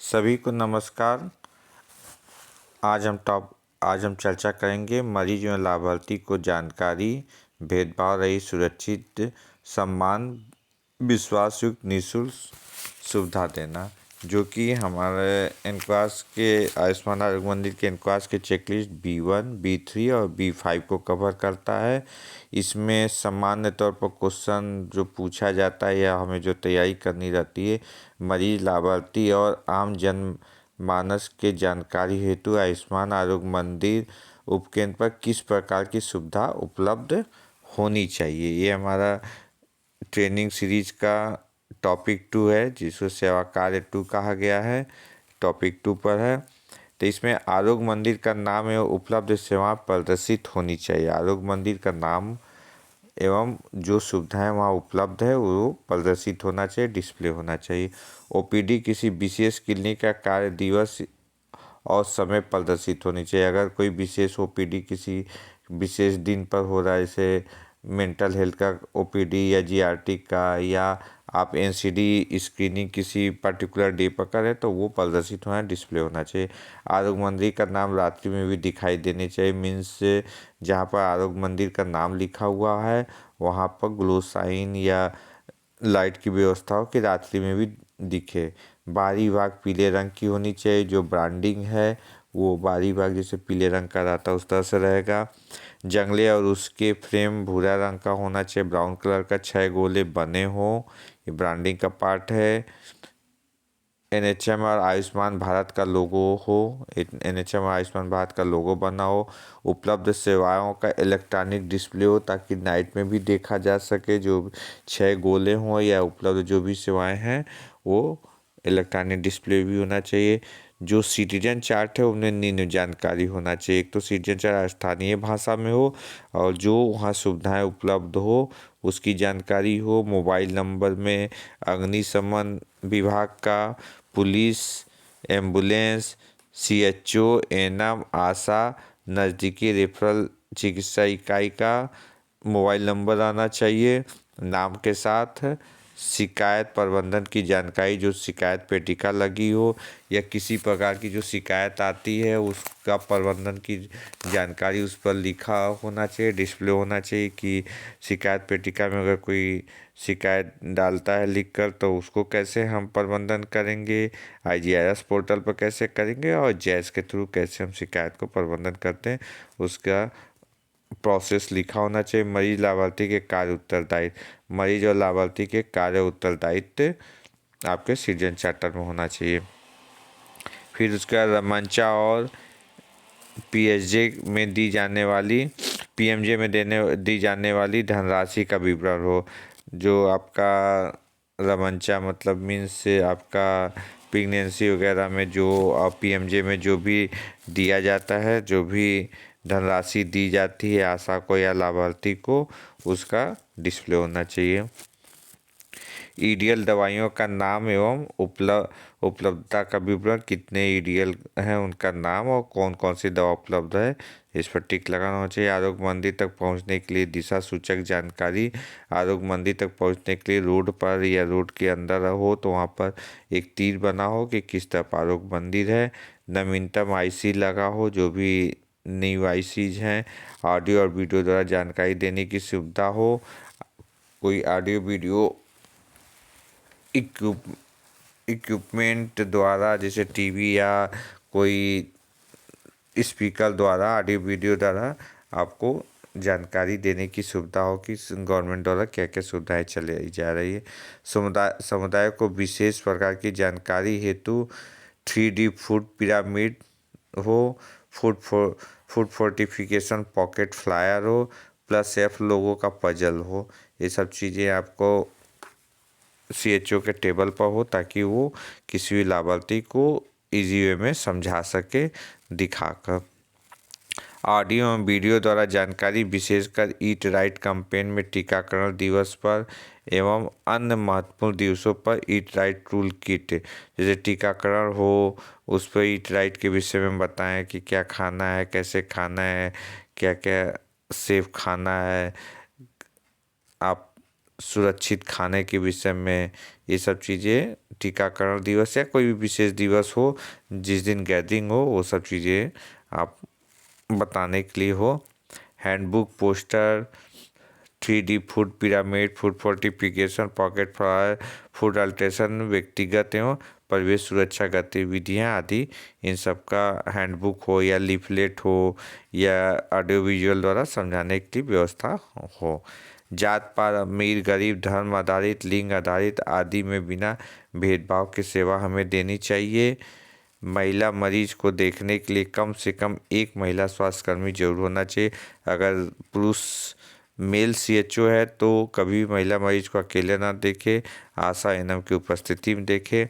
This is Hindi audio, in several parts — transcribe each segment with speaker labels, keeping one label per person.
Speaker 1: सभी को नमस्कार। आज हम चर्चा करेंगे मरीज एवं लाभार्थी को जानकारी, भेदभाव रहित, सुरक्षित, सम्मान, विश्वासयुक्त, निःशुल्क सुविधा देना, जो कि हमारे एनक्वास के आयुष्मान आरोग्य मंदिर के एनक्वास के चेकलिस्ट B1, B3 और B5 को कवर करता है। इसमें सामान्य तौर पर क्वेश्चन जो पूछा जाता है या हमें जो तैयारी करनी रहती है, मरीज, लाभार्थी और आम जन मानस के जानकारी हेतु आयुष्मान आरोग्य मंदिर उपकेंद्र पर किस प्रकार की सुविधा उपलब्ध होनी चाहिए। ये हमारा ट्रेनिंग सीरीज का टॉपिक 2 है, जिसको सेवा कार्य 2 कहा गया है। टॉपिक 2 पर है, तो इसमें आरोग्य मंदिर का नाम एवं उपलब्ध सेवा प्रदर्शित होनी चाहिए। आरोग्य मंदिर का नाम एवं जो सुविधाएं वहाँ उपलब्ध है वो प्रदर्शित होना चाहिए, डिस्प्ले होना चाहिए। OPD किसी विशेष क्लिनिक का कार्य दिवस और समय प्रदर्शित होनी चाहिए। अगर कोई विशेष OPD किसी विशेष दिन पर हो रहा है, जैसे मेंटल हेल्थ का OPD या GRT का, या आप NCD स्क्रीनिंग किसी पर्टिकुलर डे पर करें, तो वो प्रदर्शित होना, डिस्प्ले होना चाहिए। आरोग्य मंदिर का नाम रात्रि में भी दिखाई देने चाहिए। मीन्स जहाँ पर आरोग्य मंदिर का नाम लिखा हुआ है वहाँ पर ग्लो साइन या लाइट की व्यवस्था हो कि रात्रि में भी दिखे। बाहरी भाग पीले रंग की होनी चाहिए। जो ब्रांडिंग है वो बाहरी भाग जैसे पीले रंग का रहता है उस तरह से रहेगा। जंगले और उसके फ्रेम भूरा रंग का होना चाहिए। ब्राउन कलर का 6 गोले बने हों, ये ब्रांडिंग का पार्ट है। NHM और आयुष्मान भारत का लोगो हो, NHM और आयुष्मान भारत का लोगो बना हो। उपलब्ध सेवाओं का इलेक्ट्रॉनिक डिस्प्ले हो ताकि नाइट में भी देखा जा सके। जो 6 गोले हों या उपलब्ध जो भी सेवाएं हैं वो इलेक्ट्रॉनिक डिस्प्ले भी होना चाहिए। जो सिटीजन चार्ट है उन्हें निम्न जानकारी होना चाहिए। एक तो सिटीजन चार्ट स्थानीय भाषा में हो और जो वहाँ सुविधाएं उपलब्ध हो उसकी जानकारी हो। मोबाइल नंबर में अग्निशमन विभाग का, पुलिस, एम्बुलेंस, CHO, ANM, आशा, नज़दीकी रेफरल चिकित्सा इकाई का मोबाइल नंबर आना चाहिए नाम के साथ। शिकायत प्रबंधन की जानकारी, जो शिकायत पेटिका लगी हो या किसी प्रकार की जो शिकायत आती है उसका प्रबंधन की जानकारी उस पर लिखा होना चाहिए, डिस्प्ले होना चाहिए कि शिकायत पेटिका में अगर कोई शिकायत डालता है लिखकर तो उसको कैसे हम प्रबंधन करेंगे, IGRS पोर्टल पर कैसे करेंगे और जैस के थ्रू कैसे हम शिकायत को प्रबंधन करते हैं उसका प्रोसेस लिखा होना चाहिए। मरीज लाभार्थी के कार्य उत्तरदायित्व, मरीज और लाभार्थी के कार्य उत्तरदायित्व आपके सिटीजन चार्टर में होना चाहिए। फिर उसका रमंचा और PMJ में दी जाने वाली धनराशि का विवरण हो। जो आपका रमंचा मतलब मीन्स से आपका प्रेगनेंसी वगैरह में जो PMJ में जो भी दिया जाता है, जो भी धनराशि दी जाती है आशा को या लाभार्थी को, उसका डिस्प्ले होना चाहिए। EDL दवाइयों का नाम एवं उपलब्धता का विवरण, कितने EDL हैं उनका नाम और कौन कौन सी दवा उपलब्ध है, इस पर टिक लगाना होना चाहिए। आरोग्य मंदिर तक पहुंचने के लिए दिशा सूचक जानकारी, आरोग्य मंदिर तक पहुंचने के लिए रोड पर या रोड के अंदर हो तो वहां पर एक तीर बना हो कि किस तरफ आरोग्य मंदिर है। नवीनतम IC लगा हो, जो भी न्यू ICs हैं। ऑडियो और वीडियो द्वारा जानकारी देने की सुविधा हो। कोई ऑडियो वीडियो इक्विपमेंट द्वारा जैसे TV या कोई स्पीकर द्वारा ऑडियो वीडियो द्वारा आपको जानकारी देने की सुविधा हो कि गवर्नमेंट द्वारा क्या क्या सुविधाएं चलाई जा रही है। समुदाय को विशेष प्रकार की जानकारी हेतु 3D फूड पिरामिड हो, फूड फोर्टिफिकेशन पॉकेट फ्लायर हो, +F लोगों का पजल हो। ये सब चीज़ें आपको CHO के टेबल पर हो ताकि वो किसी भी लाभार्थी को इजी वे में समझा सके दिखाकर। ऑडियो एवं वीडियो द्वारा जानकारी, विशेषकर ईट राइट कैंपेन में टीकाकरण दिवस पर एवं अन्य महत्वपूर्ण दिवसों पर ईट राइट टूल किट, जैसे टीकाकरण हो उस पर ईट राइट के विषय में बताएं कि क्या खाना है, कैसे खाना है, क्या क्या सेफ खाना है। आप सुरक्षित खाने के विषय में, ये सब चीज़ें, टीकाकरण दिवस या कोई भी विशेष दिवस हो जिस दिन गैदरिंग हो, वो सब चीज़ें आप बताने के लिए हो। Handbook, poster, 3D food pyramid, food fortification, pocket flyer, food alteration, व्यक्तिगत एवं परिवेश सुरक्षा गतिविधियाँ आदि, इन सब का हैंडबुक हो या लीफलेट हो या ऑडियो विजुअल द्वारा समझाने की व्यवस्था हो। जात पात, अमीर गरीब, धर्म आधारित, लिंग आधारित आदि में बिना भेदभाव की सेवा हमें देनी चाहिए। महिला मरीज को देखने के लिए कम से कम एक महिला स्वास्थ्यकर्मी जरूर होना चाहिए। अगर पुरुष मेल CHO है तो कभी महिला मरीज को अकेले ना देखे, आशा एनएम की उपस्थिति में देखे।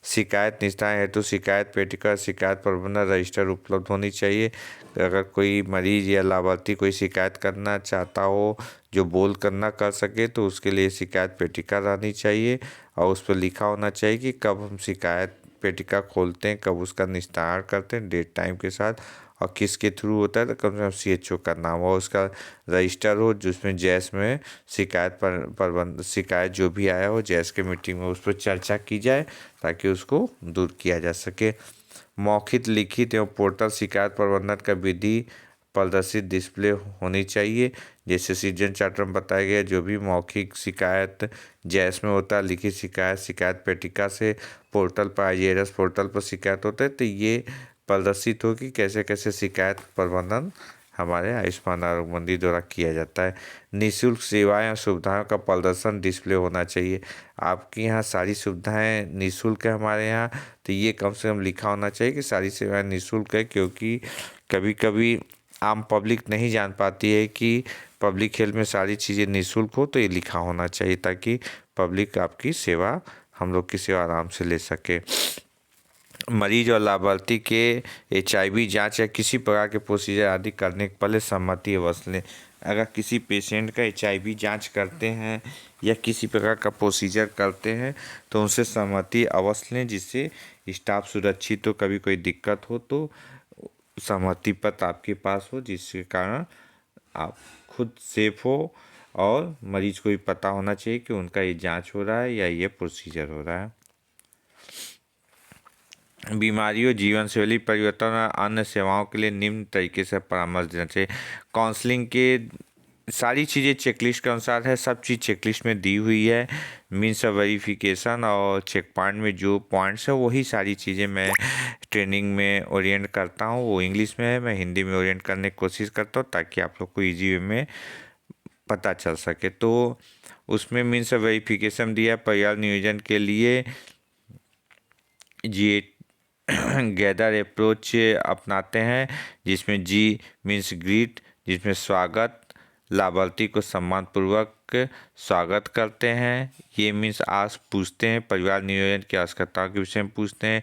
Speaker 1: शिकायत निस्तारण हेतु शिकायत पेटिका, शिकायत प्रबंधन रजिस्टर उपलब्ध होनी चाहिए। अगर कोई मरीज या लाभार्थी कोई शिकायत करना चाहता हो जो बोल कर ना कर सके, तो उसके लिए शिकायत पेटिका रहनी चाहिए और उस पर लिखा होना चाहिए कि कब हम शिकायत पेटिका खोलते हैं, कब उसका निस्तारण करते हैं, डेट टाइम के साथ, और किसके थ्रू होता है, तो कम से कम CHO का नाम हो, उसका रजिस्टर हो, जिसमें जैस में शिकायत जो भी आया हो जैस के मीटिंग में उस पर चर्चा की जाए ताकि उसको दूर किया जा सके। मौखिक, लिखित एवं पोर्टल शिकायत प्रबंधन का विधि प्रदर्शित डिस्प्ले होनी चाहिए। जैसे सीजन चार्टर में बताया गया, जो भी मौखिक शिकायत जैस में होता है, लिखित शिकायत शिकायत पेटिका से पोर्टल पर, IGRS पोर्टल पर शिकायत होता है, तो ये प्रदर्शित हो कि कैसे कैसे शिकायत प्रबंधन हमारे आयुष्मान आरोग्य द्वारा किया जाता है। निःशुल्क सेवाएं और सुविधाओं का प्रदर्शन डिस्प्ले होना चाहिए। आपके यहाँ सारी सुविधाएं निःशुल्क है हमारे यहाँ, तो ये कम से कम लिखा होना चाहिए कि सारी सेवाएं निःशुल्क है, क्योंकि कभी कभी आम पब्लिक नहीं जान पाती है कि पब्लिक हेल्थ में सारी चीज़ें निःशुल्क हो, तो ये लिखा होना चाहिए ताकि पब्लिक आपकी सेवा, हम लोग की सेवा आराम से ले सके। मरीज और लाभार्थी के HIV जांच या किसी प्रकार के प्रोसीजर आदि करने के पहले सहमति अवश्य लें। अगर किसी पेशेंट का HIV जांच करते हैं या किसी प्रकार का प्रोसीजर करते हैं तो उनसे सहमति अवश्य लें, जिससे स्टाफ सुरक्षित हो, कभी कोई दिक्कत हो तो सहमति पत्र आपके पास हो, जिसके कारण आप खुद सेफ हो और मरीज को भी पता होना चाहिए कि उनका ये जांच हो रहा है या ये प्रोसीजर हो रहा है। बीमारियों, जीवन शैली परिवर्तन और अन्य सेवाओं के लिए निम्न तरीके से परामर्श देना चाहिए। काउंसलिंग के सारी चीज़ें चेकलिस्ट के अनुसार है, सब चीज़ चेकलिस्ट में दी हुई है। मीन्स वेरिफिकेशन और चेक पॉइंट में जो पॉइंट्स है वही सारी चीज़ें मैं ट्रेनिंग में ओरिएंट करता हूँ। वो इंग्लिश में है, मैं हिंदी में ओरिएंट करने की कोशिश करता हूँ ताकि आप लोग को ईजी वे में पता चल सके। तो उसमें मीन्स वेरिफिकेशन दिया परिवार नियोजन के लिए जी गैदर अप्रोच अपनाते हैं, जिसमें G मीन्स ग्रीट, जिसमें स्वागत, लाभार्थी को सम्मानपूर्वक स्वागत करते हैं। ये मीन्स आज पूछते हैं, परिवार नियोजन की आवश्यकताओं के विषय में पूछते हैं।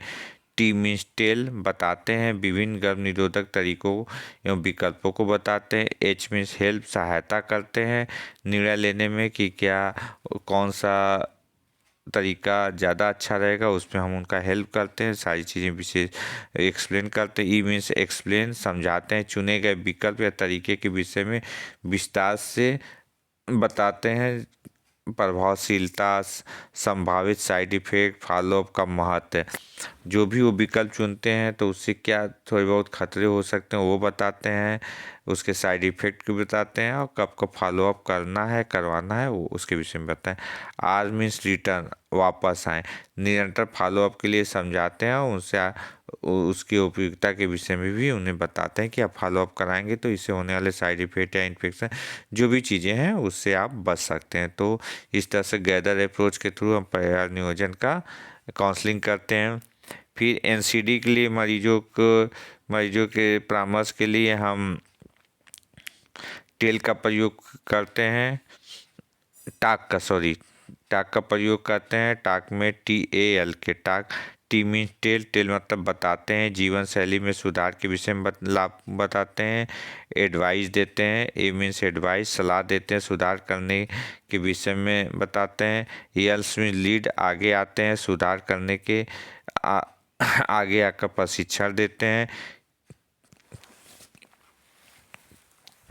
Speaker 1: T मीन्स टेल, बताते हैं, विभिन्न गर्भ निरोधक तरीकों एवं विकल्पों को बताते हैं। H मीन्स हेल्प, सहायता करते हैं निर्णय लेने में कि क्या कौन सा तरीका ज़्यादा अच्छा रहेगा, उसमें हम उनका हेल्प करते हैं, सारी चीज़ें विशेष एक्सप्लेन करते हैं। ई मीन्स एक्सप्लेन, समझाते हैं, चुने गए विकल्प या तरीके के विषय में विस्तार से बताते हैं। प्रभावशीलता, संभावित साइड इफेक्ट, फॉलोअप का महत्व, जो भी वो विकल्प चुनते हैं तो उससे क्या थोड़े बहुत खतरे हो सकते हैं वो बताते हैं, उसके साइड इफेक्ट भी बताते हैं और कब कब फॉलोअप करना है करवाना है वो उसके विषय में बताएं। आर मीन्स रिटर्न, वापस आएँ, निरंतर फॉलोअप के लिए समझाते हैं और उनसे उसकी उपयोगिता के विषय में भी उन्हें बताते हैं कि आप फॉलोअप कराएंगे तो इससे होने वाले साइड इफेक्ट या इन्फेक्शन जो भी चीज़ें हैं उससे आप बच सकते हैं। तो इस तरह से गैदर अप्रोच के थ्रू हम परिवार नियोजन का काउंसलिंग करते हैं। फिर NCD के लिए मरीजों के परामर्श के लिए हम टेल का प्रयोग करते हैं, टाक का प्रयोग करते हैं। टाक में TAL के टाक, टी मीन्स टेल मतलब बताते हैं, जीवन शैली में सुधार के विषय में बताते हैं। एडवाइस देते हैं, ए मीन्स एडवाइस, सलाह देते हैं, सुधार करने के विषय में बताते हैं। एल्स मीन्स लीड, आगे आते हैं, सुधार करने के आगे आकर प्रशिक्षण देते हैं।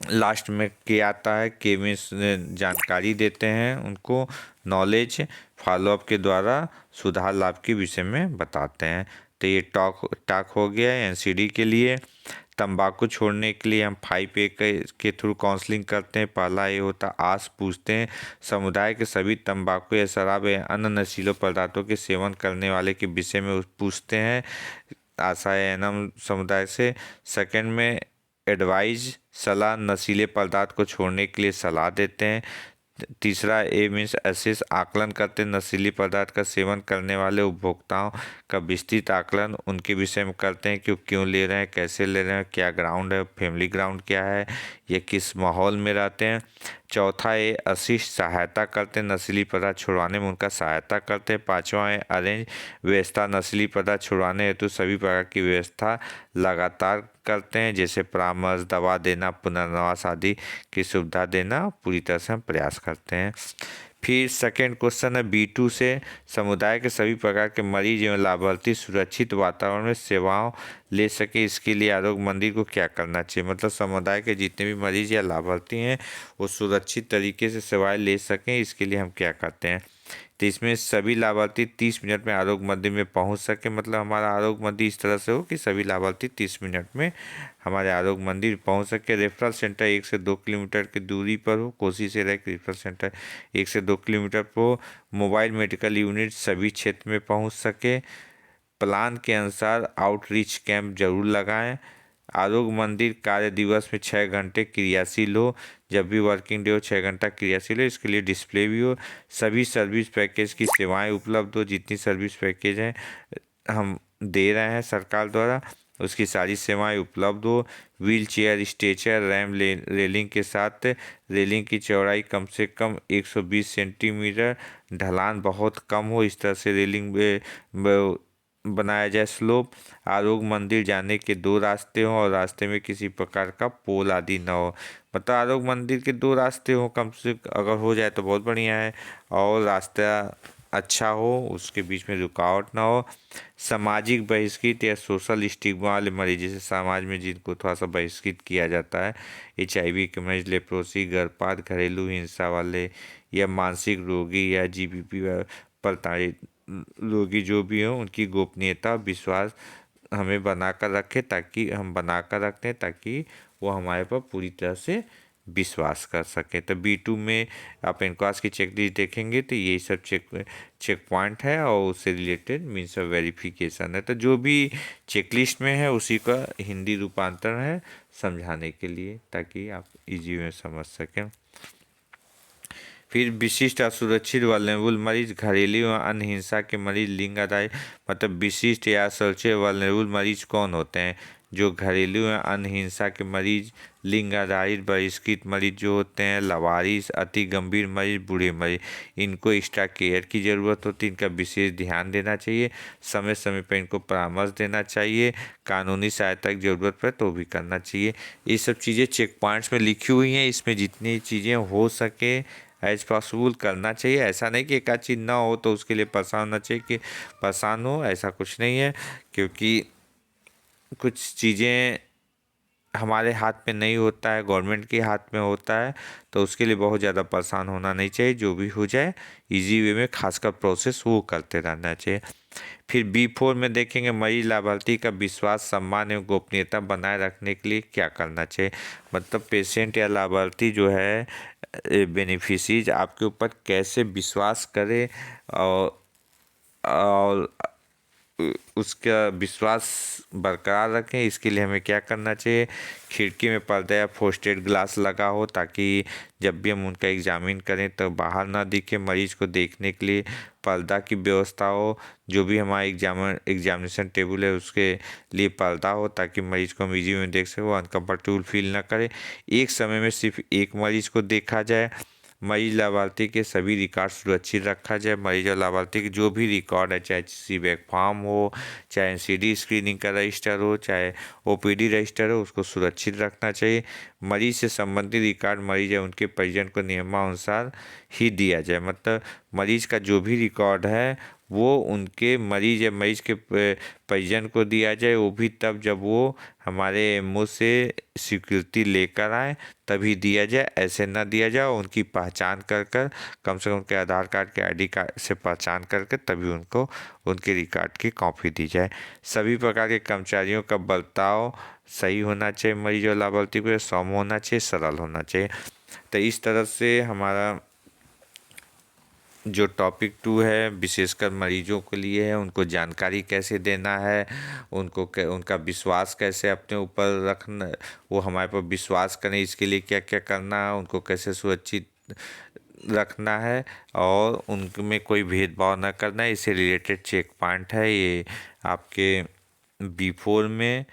Speaker 1: लास्ट में के आता है, के में जानकारी देते हैं उनको, नॉलेज फॉलोअप के द्वारा सुधार लाभ के विषय में बताते हैं। तो ये टॉक हो गया एनसीडी के लिए। तंबाकू छोड़ने के लिए हम 5A के थ्रू काउंसलिंग करते हैं। पहला ये होता है आस पूछते हैं, समुदाय के सभी तंबाकू या शराब या अन्य नशीले पदार्थों के सेवन करने वाले के विषय में पूछते हैं आशा या एनम समुदाय से। सेकंड में एडवाइज सलाह, नशीले पदार्थ को छोड़ने के लिए सलाह देते हैं। तीसरा ए मीन्स असेस, आकलन करते हैं नशीली पदार्थ का सेवन करने वाले उपभोक्ताओं का विस्तृत आकलन उनके विषय में करते हैं कि वो क्यों ले रहे हैं, कैसे ले रहे हैं, क्या ग्राउंड है, फैमिली ग्राउंड क्या है, ये किस माहौल में रहते हैं। चौथा ए असिस्ट, सहायता करते हैं नशीली पदार्थ छुड़वाने में उनका सहायता करते हैं। पाँचवा है अरेंज, व्यवस्था नशीली पदार्थ छुड़वाने हेतु सभी प्रकार की व्यवस्था लगातार करते हैं, जैसे परामर्श, दवा देना, पुनर्वास आदि की सुविधा देना पूरी तरह से हम प्रयास करते हैं। फिर सेकेंड क्वेश्चन है B2 से, समुदाय के सभी प्रकार के मरीज एवं लाभार्थी सुरक्षित वातावरण में सेवाओं ले सके, इसके लिए आरोग्य मंदिर को क्या करना चाहिए। मतलब समुदाय के जितने भी मरीज या लाभार्थी हैं वो सुरक्षित तरीके से सेवाएं ले सकें, इसके लिए हम क्या करते हैं। तो इसमें सभी लाभार्थी 30 मिनट में आरोग्य मंदिर में पहुंच सके। मतलब हमारा आरोग्य मंदिर इस तरह से हो कि सभी लाभार्थी 30 मिनट में हमारे आरोग्य मंदिर पहुंच सके। रेफरल सेंटर 1 से 2 किलोमीटर की दूरी पर हो, कोशिश से रहे कि रेफरल सेंटर 1 से 2 किलोमीटर पर हो। मोबाइल मेडिकल यूनिट सभी क्षेत्र में पहुंच सके। प्लान के अनुसार आउटरीच कैंप जरूर लगाएं। आरोग्य मंदिर कार्य दिवस में 6 घंटे क्रियाशील हो, जब भी वर्किंग डे हो 6 घंटा क्रियाशील हो, इसके लिए डिस्प्ले भी हो। सभी सर्विस पैकेज की सेवाएं उपलब्ध हो, जितनी सर्विस पैकेज हैं हम दे रहे हैं सरकार द्वारा उसकी सारी सेवाएं उपलब्ध हो। Wheel chair, stretcher, RAM railing के साथ रेलिंग की चौड़ाई कम से कम 120 सेंटीमीटर, ढलान बहुत कम हो, इस तरह से रेलिंग बनाया जाए। स्लोप, आरोग्य मंदिर जाने के 2 रास्ते हों और रास्ते में किसी प्रकार का पोल आदि न हो। मतलब आरोग्य मंदिर के 2 रास्ते हों कम से, अगर हो जाए तो बहुत बढ़िया है, और रास्ता अच्छा हो, उसके बीच में रुकावट ना हो। सामाजिक बहिष्कृत या सोशल स्टिग्मा वाले मरीज, जैसे समाज में जिनको थोड़ा सा बहिष्कृत किया जाता है, HIV के मरीज, लेप्रोसी, गर्भपात, घरेलू हिंसा वाले या मानसिक रोगी या GBP प्रताड़ित रोगी जो भी हो, उनकी गोपनीयता विश्वास हमें बनाकर रखते हैं ताकि वो हमारे पर पूरी तरह से विश्वास कर सके। तो B2 में आप इनक्वास की चेकलिस्ट देखेंगे तो यही सब चेक पॉइंट है और उससे रिलेटेड मीन्स ऑफ वेरिफिकेशन है। तो जो भी चेकलिस्ट में है उसी का हिंदी रूपांतरण है समझाने के लिए, ताकि आप इजी में समझ सकें। फिर विशिष्ट असुरक्षित वल्नरेबल मरीज, घरेलू व अन्य हिंसा के मरीज, लिंग आधारित, मतलब विशिष्ट या असुरक्षित वल्नरेबल मरीज कौन होते हैं, जो घरेलू या अन्य हिंसा के मरीज, लिंग आधारित बहिष्कृत मरीज जो होते हैं, लवारिस, अति गंभीर मरीज, बूढ़े मरीज, इनको एक्स्ट्रा केयर की ज़रूरत होती है, इनका विशेष ध्यान देना चाहिए, समय समय पर इनको परामर्श देना चाहिए, कानूनी सहायता की ज़रूरत पड़े तो भी करना चाहिए। ये सब चीज़ें चेक पॉइंट्स में लिखी हुई हैं, इसमें जितनी चीज़ें हो सके एज पॉसिबल करना चाहिए। ऐसा नहीं कि एक आध चीज़ ना हो तो उसके लिए परेशान होना चाहिए कि परेशान हो, ऐसा कुछ नहीं है, क्योंकि कुछ चीज़ें हमारे हाथ में नहीं होता है, गवर्नमेंट के हाथ में होता है, तो उसके लिए बहुत ज़्यादा परेशान होना नहीं चाहिए। जो भी हो जाए इजी वे में, खासकर प्रोसेस वो करते रहना चाहिए। फिर B4 में देखेंगे मरीज लाभार्थी का विश्वास, सम्मान एवं गोपनीयता बनाए रखने के लिए क्या करना चाहिए। मतलब पेशेंट या लाभार्थी जो है, बेनिफिशरीज आपके ऊपर कैसे विश्वास करे और उसका विश्वास बरकरार रखें, इसके लिए हमें क्या करना चाहिए। खिड़की में पर्दा या फ्रोस्टेड ग्लास लगा हो, ताकि जब भी हम उनका एग्जामिन करें तो बाहर ना दिखे, मरीज को देखने के लिए पर्दा की व्यवस्था हो। जो भी हमारा एग्जामिनेशन टेबल है उसके लिए पर्दा हो, ताकि मरीज को हम इजी में देख सके, वो अनकम्फर्टेबल फील ना करे। एक समय में सिर्फ एक मरीज को देखा जाए। मरीज लाभार्थी के सभी रिकॉर्ड सुरक्षित रखा जाए। मरीज और लाभार्थी के जो भी रिकॉर्ड है, चाहे CBAC फॉर्म हो, चाहे NCD स्क्रीनिंग का रजिस्टर हो, चाहे OPD रजिस्टर हो, उसको सुरक्षित रखना चाहिए। मरीज से संबंधित रिकॉर्ड मरीज या उनके परिजन को नियमानुसार ही दिया जाए। मतलब मरीज का जो भी रिकॉर्ड है वो उनके मरीज के परिजन को दिया जाए, वो भी तब जब वो हमारे मुंह से स्वीकृति लेकर आए तभी दिया जाए। ऐसे ना दिया जाए, उनकी पहचान कर कर कम से कम उनके आधार कार्ड के ID कार्ड से पहचान करके तभी उनको उनके रिकॉर्ड की कॉपी दी जाए। सभी प्रकार के कर्मचारियों का बर्ताव सही होना चाहिए, मरीज और लाभार्थी को सौम्य होना चाहिए, सरल होना चाहिए। तो इस तरह से हमारा जो टॉपिक 2 है विशेषकर मरीजों के लिए है, उनको जानकारी कैसे देना है, उनका विश्वास कैसे अपने ऊपर रखना, वो हमारे पर विश्वास करें, इसके लिए क्या क्या करना है, उनको कैसे सुरक्षित रखना है और उनमें कोई भेदभाव ना करना है, इससे रिलेटेड चेक पॉइंट है। ये आपके B4 में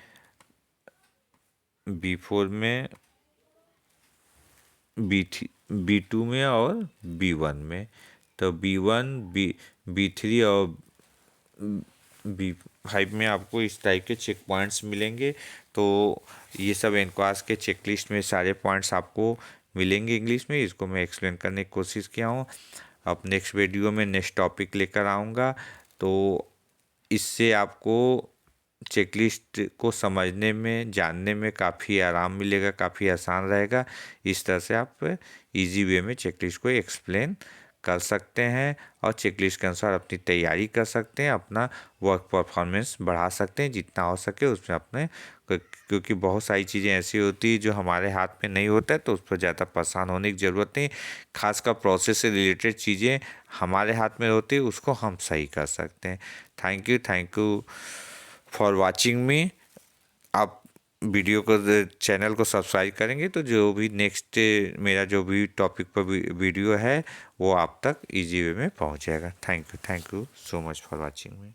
Speaker 1: B2 में और B1 में। तो B1 B3 और B5 में आपको इस टाइप के चेक पॉइंट्स मिलेंगे। तो ये सब एनक्वास के चेकलिस्ट में सारे पॉइंट्स आपको मिलेंगे इंग्लिश में। इसको मैं एक्सप्लेन करने की कोशिश किया हूँ। अब नेक्स्ट वीडियो में नेक्स्ट टॉपिक लेकर आऊँगा, तो इससे आपको चेकलिस्ट को समझने में, जानने में काफ़ी आराम मिलेगा, काफ़ी आसान रहेगा। इस तरह से आप इजी वे में चेकलिस्ट को एक्सप्लेन कर सकते हैं और चेकलिस्ट के अनुसार अपनी तैयारी कर सकते हैं, अपना वर्क परफॉर्मेंस बढ़ा सकते हैं जितना हो सके उसमें अपने, क्योंकि बहुत सारी चीज़ें ऐसी होती है जो हमारे हाथ में नहीं होता है, तो उस पर ज़्यादा परेशान होने की ज़रूरत नहीं। खासकर प्रोसेस से रिलेटेड चीज़ें हमारे हाथ में होती है, उसको हम सही कर सकते हैं। थैंक यू फॉर वॉचिंग मी। आप वीडियो को, चैनल को सब्सक्राइब करेंगे तो जो भी नेक्स्ट मेरा जो भी टॉपिक पर वीडियो है वो आप तक इजी वे में पहुंच जाएगा। Thank you so much for watching me.